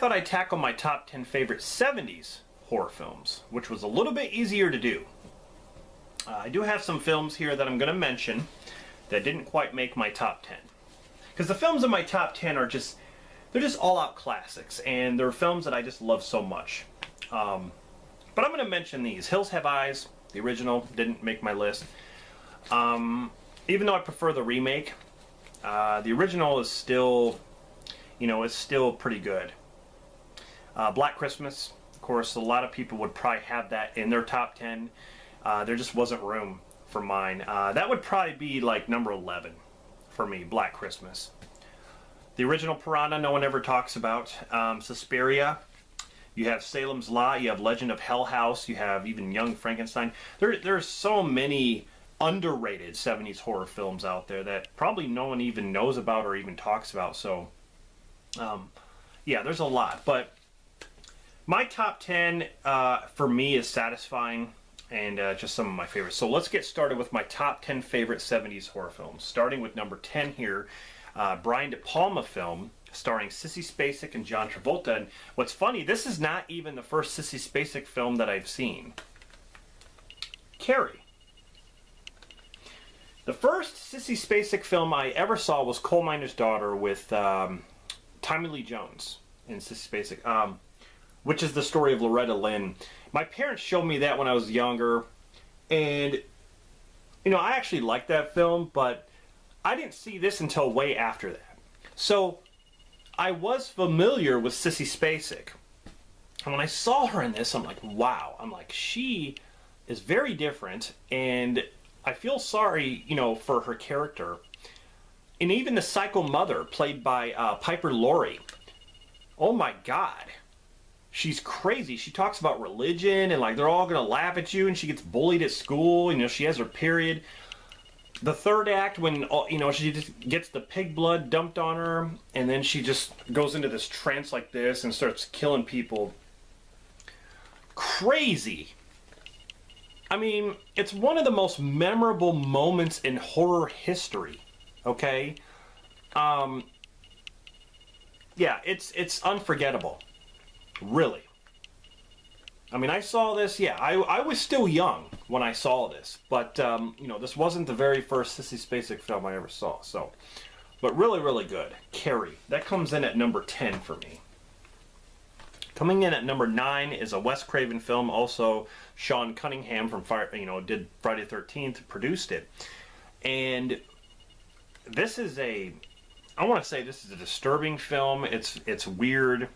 thought I'd tackle my top 10 favorite 70s horror films, which was a little bit easier to do. I do have some films here that I'm going to mention that didn't quite make my top 10. Because the films in my top 10 are just, they're just all-out classics, and they're films that I just love so much. But I'm going to mention these. Hills Have Eyes, the original, didn't make my list. Even though I prefer the remake, the original is still, is still pretty good. Black Christmas, of course, a lot of people would probably have that in their top 10. There just wasn't room for mine. That would probably be like number 11 for me, Black Christmas. The original Piranha, no one ever talks about. Suspiria. You have Salem's Lot. You have Legend of Hell House. You have even Young Frankenstein. There's so many underrated 70s horror films out there that probably no one even knows about or even talks about. So, yeah, there's a lot. But my top 10 for me is satisfying, and just some of my favorites. So let's get started with my top 10 favorite 70s horror films. Starting with number 10 here, Brian De Palma film starring Sissy Spacek and John Travolta. And what's funny, this is not even the first Sissy Spacek film that I've seen. Carrie. The first Sissy Spacek film I ever saw was Coal Miner's Daughter with Tommy Lee Jones and Sissy Spacek, which is the story of Loretta Lynn. My parents showed me that when I was younger, and I actually liked that film, but I didn't see this until way after that. So I was familiar with Sissy Spacek, and when I saw her in this, I'm like, wow. I'm like, she is very different, and I feel sorry, for her character. And even the psycho mother, played by Piper Laurie. Oh my God. She's crazy. She talks about religion and like they're all gonna laugh at you, and she gets bullied at school. She has her period. The third act, when she just gets the pig blood dumped on her, and then she just goes into this trance like this and starts killing people. Crazy. I mean, it's one of the most memorable moments in horror history. Okay? Yeah, it's unforgettable. Really. I mean, I saw this, yeah, I was still young when I saw this, but, this wasn't the very first Sissy Spacek film I ever saw, so. But really, really good. Carrie. That comes in at number 10 for me. Coming in at number 9 is a Wes Craven film, also Sean Cunningham from, did Friday the 13th, produced it. And this is I want to say this is a disturbing film. It's weird.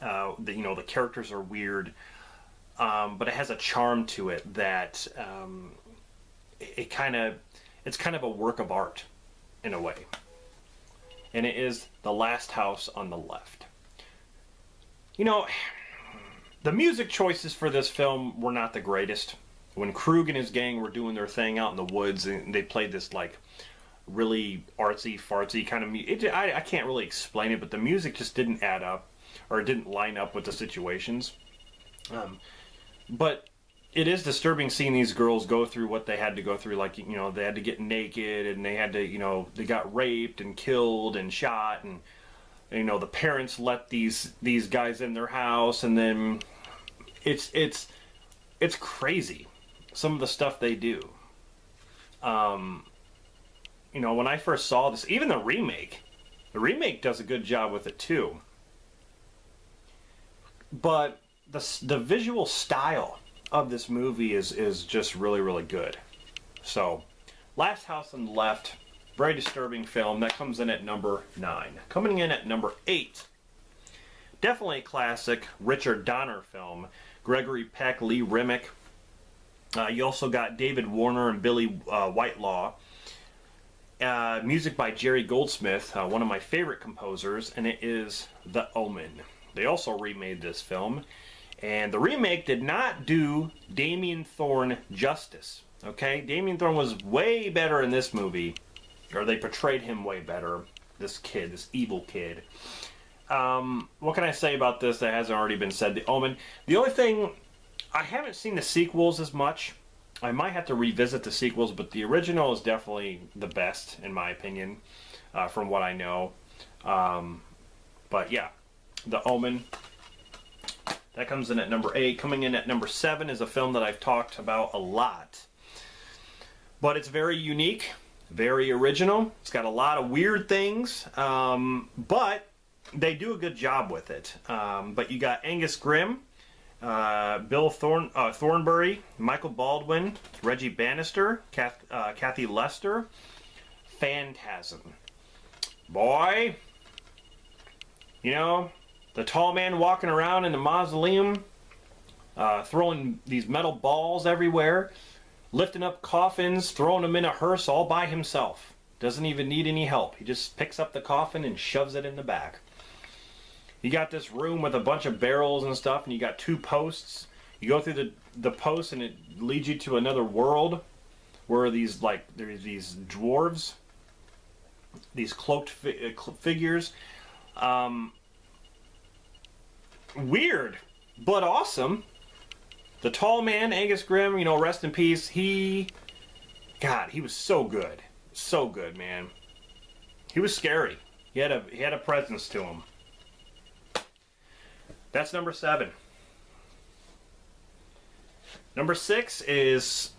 The characters are weird, but it has a charm to it that it's kind of a work of art in a way. And it is The Last House on the Left. The music choices for this film were not the greatest. When Krug and his gang were doing their thing out in the woods, and they played this like really artsy fartsy kind of music, I can't really explain it, but the music just didn't add up. Or it didn't line up with the situations. But it is disturbing seeing these girls go through what they had to go through. Like, they had to get naked, and they had to, they got raped and killed and shot, and, the parents let these guys in their house, and then it's crazy, some of the stuff they do. When I first saw this, even the remake does a good job with it too. But the visual style of this movie is just really, really good. So, Last House on the Left, very disturbing film. That comes in at number 9. Coming in at number 8, definitely a classic Richard Donner film. Gregory Peck, Lee Remick. You also got David Warner and Billy Whitelaw. Music by Jerry Goldsmith, one of my favorite composers, and it is The Omen. They also remade this film, and the remake did not do Damien Thorne justice. Okay, Damien Thorne was way better in this movie, or they portrayed him way better. This kid, this evil kid. What can I say about this that hasn't already been said? The Omen. The only thing, I haven't seen the sequels as much. I might have to revisit the sequels, but the original is definitely the best, in my opinion, from what I know. But yeah. The Omen. That comes in at number 8. Coming in at number 7 is a film that I've talked about a lot. But it's very unique, very original. It's got a lot of weird things, but they do a good job with it. But you got Angus Grimm, Bill Thornbury, Michael Baldwin, Reggie Bannister, Kathy Lester, Phantasm. Boy, you know, the tall man walking around in the mausoleum, throwing these metal balls everywhere, lifting up coffins, throwing them in a hearse all by himself. Doesn't even need any help. He just picks up the coffin and shoves it in the back. You got this room with a bunch of barrels and stuff, and you got 2 posts. You go through the posts, and it leads you to another world where there's these dwarves, these cloaked figures. Weird, but awesome. The tall man, Angus Grimm, you know, rest in peace. God, he was so good. So good, man. He was scary. He had a presence to him. That's number 7. Number 6 is...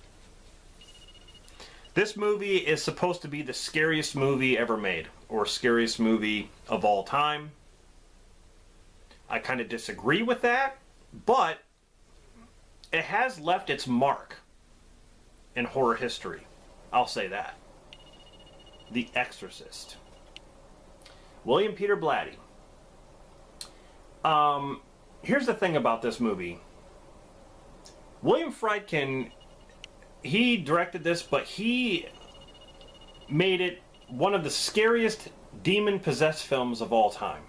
This movie is supposed to be the scariest movie ever made, or scariest movie of all time. I kind of disagree with that, but it has left its mark in horror history. I'll say that. The Exorcist. William Peter Blatty. Here's the thing about this movie. William Friedkin, he directed this, but he made it one of the scariest demon-possessed films of all time.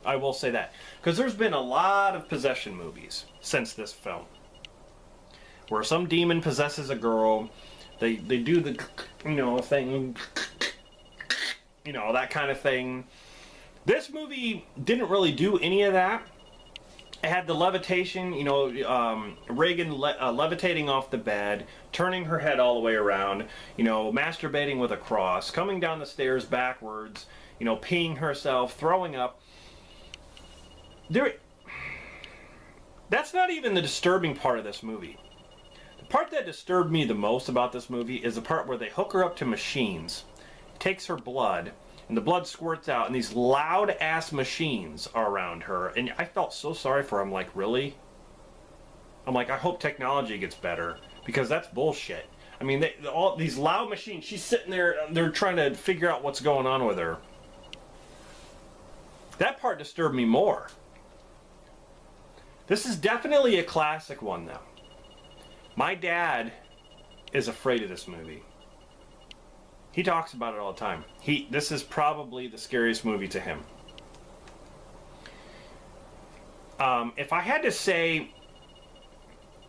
I will say that. Because there's been a lot of possession movies since this film. Where some demon possesses a girl, they do the, you know, thing, you know, that kind of thing. This movie didn't really do any of that. It had the levitation, you know, Reagan levitating off the bed, turning her head all the way around, you know, masturbating with a cross, coming down the stairs backwards, you know, peeing herself, throwing up. That's not even the disturbing part of this movie. The part that disturbed me the most about this movie is the part where they hook her up to machines, takes her blood, and the blood squirts out, and these loud-ass machines are around her. And I felt so sorry for her. I'm like, really? I'm like, I hope technology gets better, because that's bullshit. I mean, all these loud machines, she's sitting there, they're trying to figure out what's going on with her. That part disturbed me more. This is definitely a classic one, though. My dad is afraid of this movie. He talks about it all the time. This is probably the scariest movie to him. If I had to say,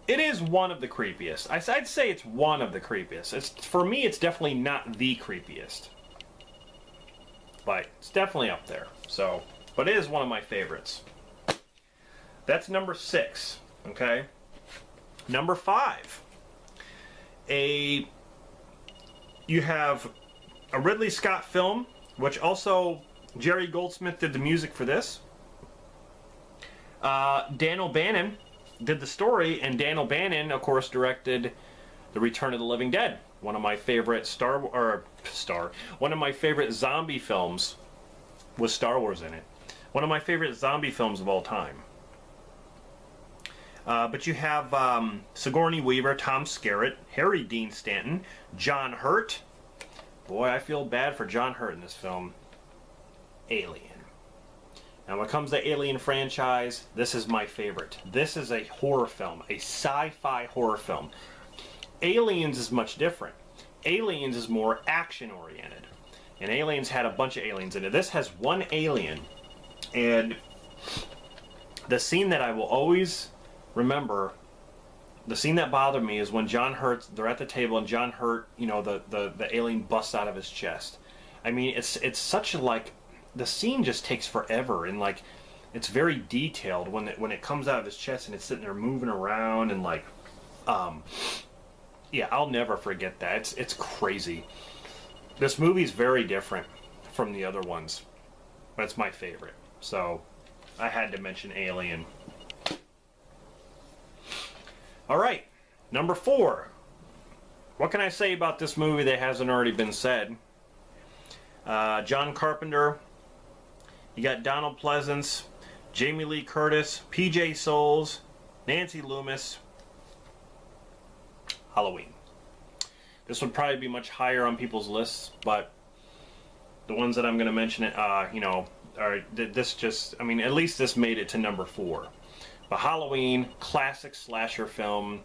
it is one of the creepiest. I'd say it's one of the creepiest. For me, it's definitely not the creepiest. But it's definitely up there. So, but it is one of my favorites. That's number 6, okay? Number 5. You have a Ridley Scott film, which also Jerry Goldsmith did the music for this. Dan O'Bannon did the story, and Dan O'Bannon, of course, directed The Return of the Living Dead, one of my favorite one of my favorite zombie films with Star Wars in it. One of my favorite zombie films of all time. But you have Sigourney Weaver, Tom Skerritt, Harry Dean Stanton, John Hurt. Boy, I feel bad for John Hurt in this film. Alien. Now, when it comes to Alien franchise, this is my favorite. This is a horror film, a sci-fi horror film. Aliens is much different. Aliens is more action-oriented. And Aliens had a bunch of aliens in it. This has one alien. And the scene that I will always remember, the scene that bothered me is when John Hurt, they're at the table and John Hurt, you know, the alien busts out of his chest. I mean, it's such a, like, the scene just takes forever, and like, it's very detailed when it comes out of his chest and it's sitting there moving around and like, yeah, I'll never forget that. It's crazy. This movie's very different from the other ones, but it's my favorite. So, I had to mention Alien. Alright, number 4. What can I say about this movie that hasn't already been said? John Carpenter. You got Donald Pleasance, Jamie Lee Curtis, PJ Soles, Nancy Loomis. Halloween. This would probably be much higher on people's lists, but the ones that I'm going to mention, you know, are this just, I mean, at least this made it to number 4. But Halloween, classic slasher film.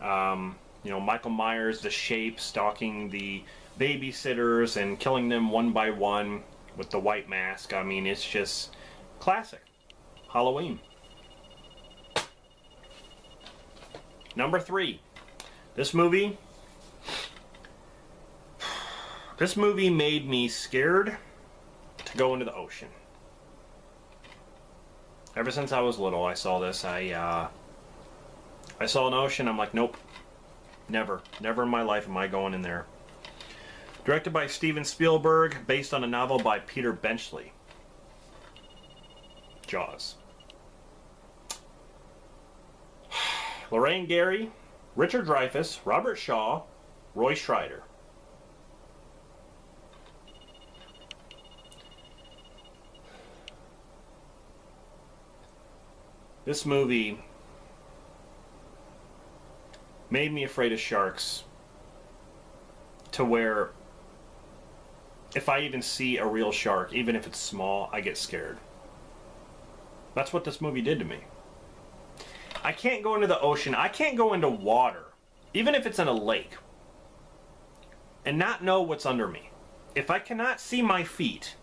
You know, Michael Myers, The Shape, stalking the babysitters and killing them one by one with the white mask. I mean, it's just classic. Halloween. Number 3. This movie made me scared to go into the ocean. Ever since I was little, I saw this. I saw an ocean. I'm like, nope, never in my life am I going in there. Directed by Steven Spielberg, based on a novel by Peter Benchley. Jaws. Lorraine Gary, Richard Dreyfuss, Robert Shaw, Roy Scheider. This movie made me afraid of sharks to where if I even see a real shark, even if it's small, I get scared. That's what this movie did to me. I can't go into the ocean. I can't go into water, even if it's in a lake, and not know what's under me. If I cannot see my feet,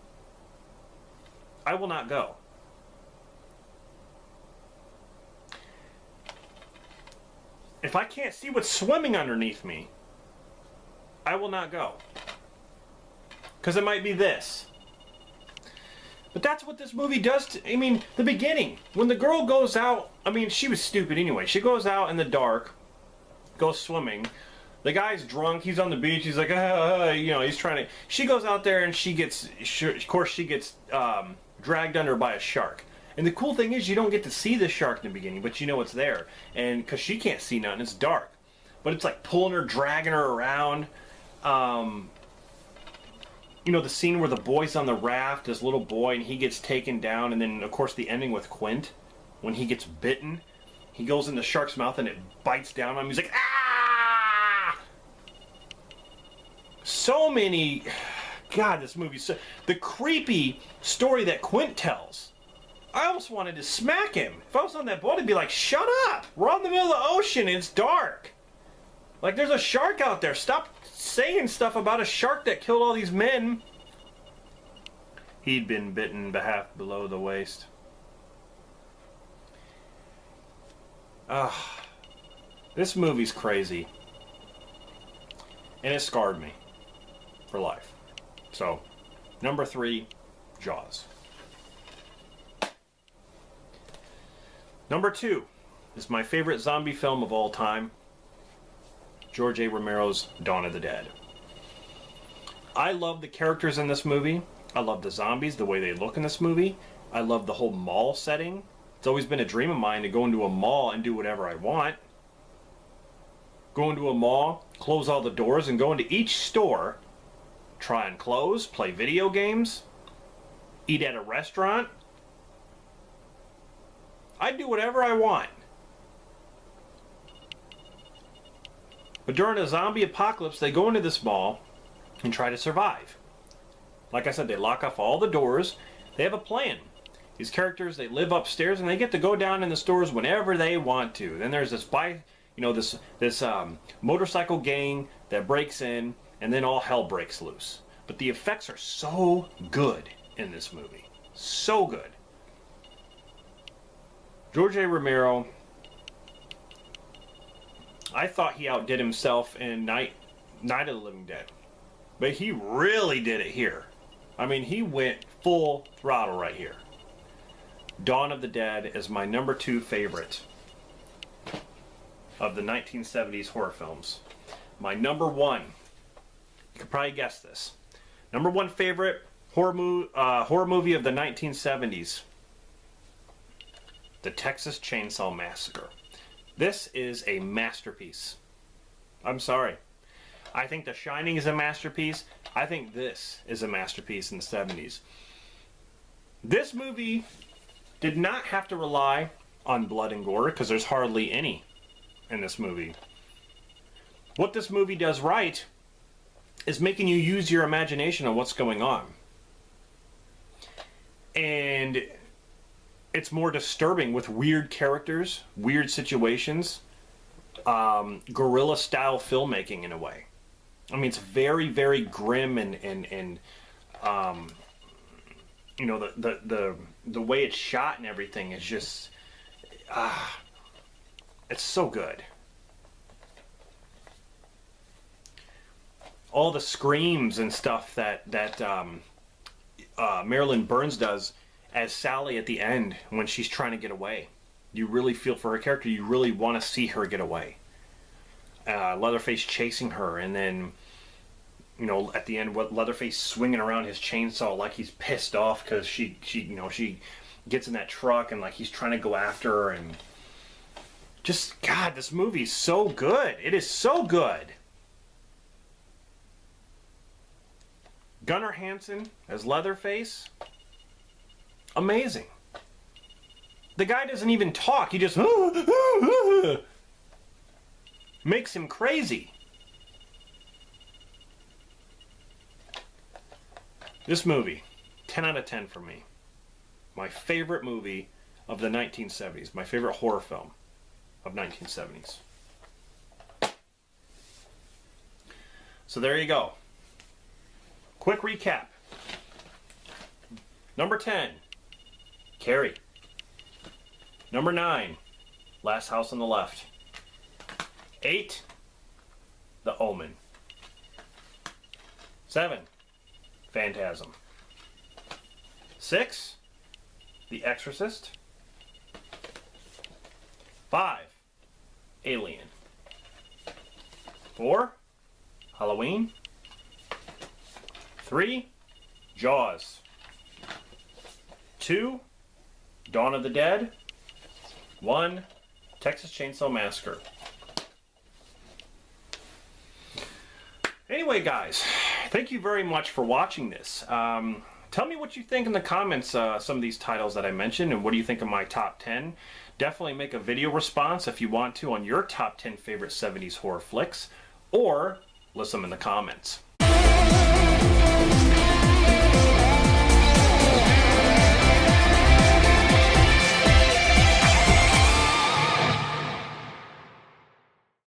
I will not go. If I can't see what's swimming underneath me, I will not go. Because it might be this. But that's what this movie does to, I mean, the beginning. When the girl goes out, I mean, she was stupid anyway. She goes out in the dark, goes swimming. The guy's drunk, he's on the beach, he's like, you know, he's trying to... She goes out there and she gets, of course, she gets dragged under by a shark. And the cool thing is you don't get to see the shark in the beginning, but you know it's there. And because she can't see nothing, it's dark. But it's like pulling her, dragging her around. You know, the scene where the boy's on the raft, this little boy, and he gets taken down. And then, of course, the ending with Quint, when he gets bitten. He goes in the shark's mouth and it bites down on him. He's like, ah! So many... God, this movie... The creepy story that Quint tells. I almost wanted to smack him. If I was on that boat, I'd be like, shut up! We're out in the middle of the ocean and it's dark. Like, there's a shark out there. Stop saying stuff about a shark that killed all these men. He'd been bitten half below the waist. This movie's crazy. And it scarred me for life. So, number 3, Jaws. Number 2 is my favorite zombie film of all time, George A. Romero's Dawn of the Dead. I love the characters in this movie. I love the zombies, the way they look in this movie. I love the whole mall setting. It's always been a dream of mine to go into a mall and do whatever I want. Go into a mall, close all the doors, and go into each store, try on clothes, play video games, eat at a restaurant. I'd do whatever I want. But during a zombie apocalypse, they go into this mall and try to survive. Like I said, they lock off all the doors. They have a plan. These characters, they live upstairs and they get to go down in the stores whenever they want to. Then there's this this motorcycle gang that breaks in, and then all hell breaks loose. But the effects are so good in this movie. So good. George A. Romero, I thought he outdid himself in Night of the Living Dead. But he really did it here. I mean, he went full throttle right here. Dawn of the Dead is my number 2 favorite of the 1970s horror films. My number 1, you could probably guess this. Number 1 favorite horror movie of the 1970s. The Texas Chainsaw Massacre. This is a masterpiece. I'm sorry. I think The Shining is a masterpiece. I think this is a masterpiece in the 70s. This movie did not have to rely on blood and gore because there's hardly any in this movie. What this movie does right is making you use your imagination on what's going on. And it's more disturbing with weird characters, weird situations, guerrilla style filmmaking in a way. I mean, it's very, very grim and you know, the way it's shot and everything is just it's so good. All the screams and stuff that Marilyn Burns does as Sally at the end when she's trying to get away. You really feel for her character. You really want to see her get away. Leatherface chasing her, and then, you know, at the end, what Leatherface swinging around his chainsaw like he's pissed off because she gets in that truck and like he's trying to go after her, and just, God, this movie's so good. It is so good. Gunnar Hansen as Leatherface, amazing. The guy doesn't even talk. He just makes him crazy. This movie, 10 out of 10 for me. My favorite movie of the 1970s. My favorite horror film of 1970s. So there you go. Quick recap. Number 10, Carrie. Number 9, Last House on the Left. 8, The Omen. 7, Phantasm. 6, The Exorcist. 5, Alien. 4, Halloween. 3, Jaws. 2, Dawn of the Dead. 1, Texas Chainsaw Massacre. Anyway, guys, thank you very much for watching this. Tell me what you think in the comments, some of these titles that I mentioned, and what do you think of my top 10. Definitely make a video response if you want to on your top 10 favorite 70s horror flicks, or list them in the comments.